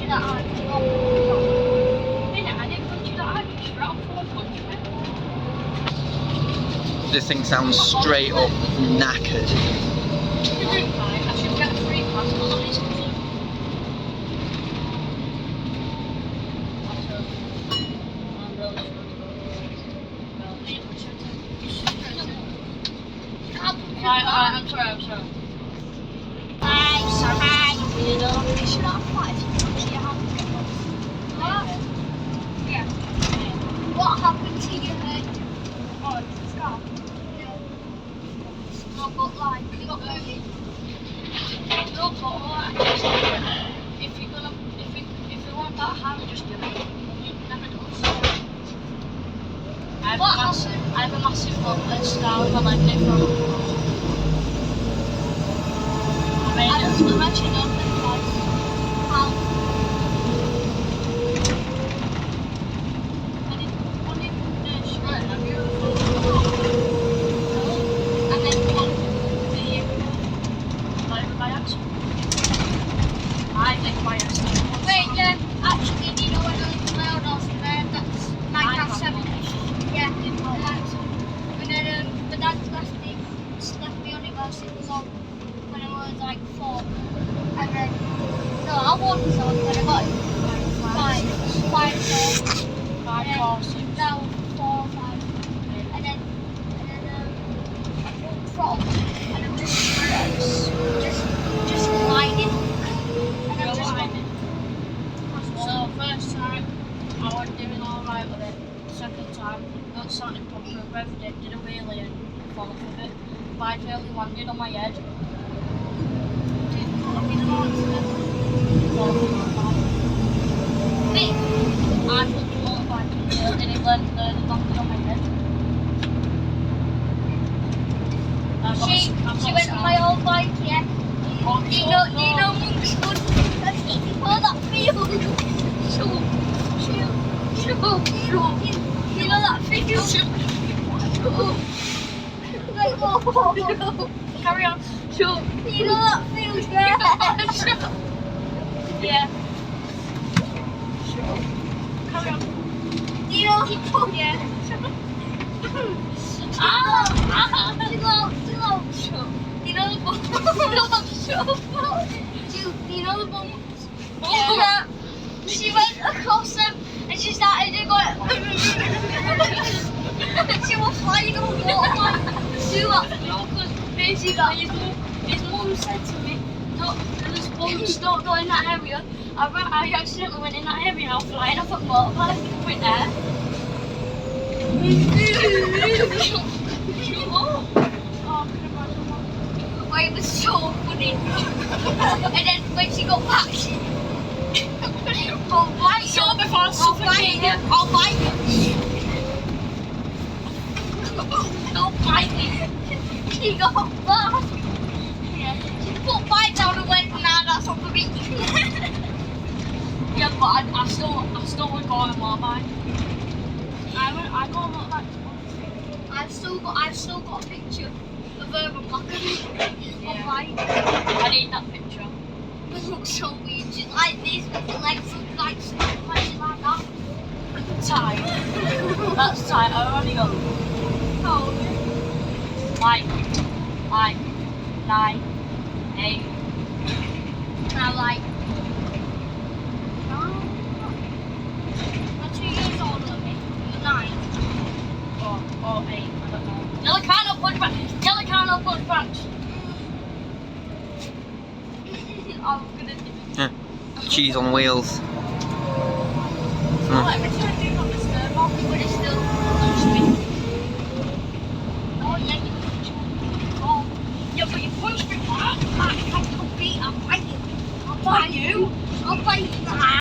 that I didn't punch you that hard, you straight up full punch me. This thing sounds straight up knackered. I should get a free pass, but at least I'm sorry. Hi. You should have fight if you touch your hand. What? Yeah. What happened to your head? Oh, scar? No. No, but like, you got moving. No, but like, if you want that hand, just do it. You never do it. I have a massive scar on my leg from. I've actually done it twice. How? And then one in the shirt, have you? And then one by accident. I think by accident. Wait, yeah, actually, do you know when I was allowed off there? That's Minecraft 7. Yeah, and then the dad left me on it whilst it was on. When I was like 4, and then no, I was on when I got it. 5, 4, 6. Now 4, 5, and then I put throttle, and I'm just gliding, and I'm just gliding. So first time I wasn't doing all right with it. Second time got something proper, revved it, did a wheelie and fell off of it. But I nearly landed on my head. Me? I flipped a motorbike and it landed on my head. She went on my old bike, yeah. Do you know Monk's good? Oh, that field. You know that field? Like, whoa. Carry on. Sure. You know that field, yeah? Sure. Yeah. Sure. Carry on. You know the yeah. Chill out. Sure. You know the bumps? Do you know the bumps? Yeah. She went across them and she started to go. She was flying over water. Do that. No, because basically his mum said to me, those bumps don't go in that area. I accidentally went in that area and I was flying off a motorbike with there. Oh, it was so funny. And then when she got back, I'll bite you. So before I suffocate you. I'll bite you. Don't bite me. She got back. Yeah. She put bite down and went, nah, that's not for me. Yeah, but I still would go on a motorbike. I got a motorbike. I've still got a picture of her on black on bike. I need that picture. It looks so weird. She's like this with the legs like that. Tight. That's tight. I only got like 9, 8. Now like you're 2 years older than me. You're 9 or 8. I don't know. Yellow card or punch back. Yellow card or punch back. I'm gonna do Cheese on wheels. it.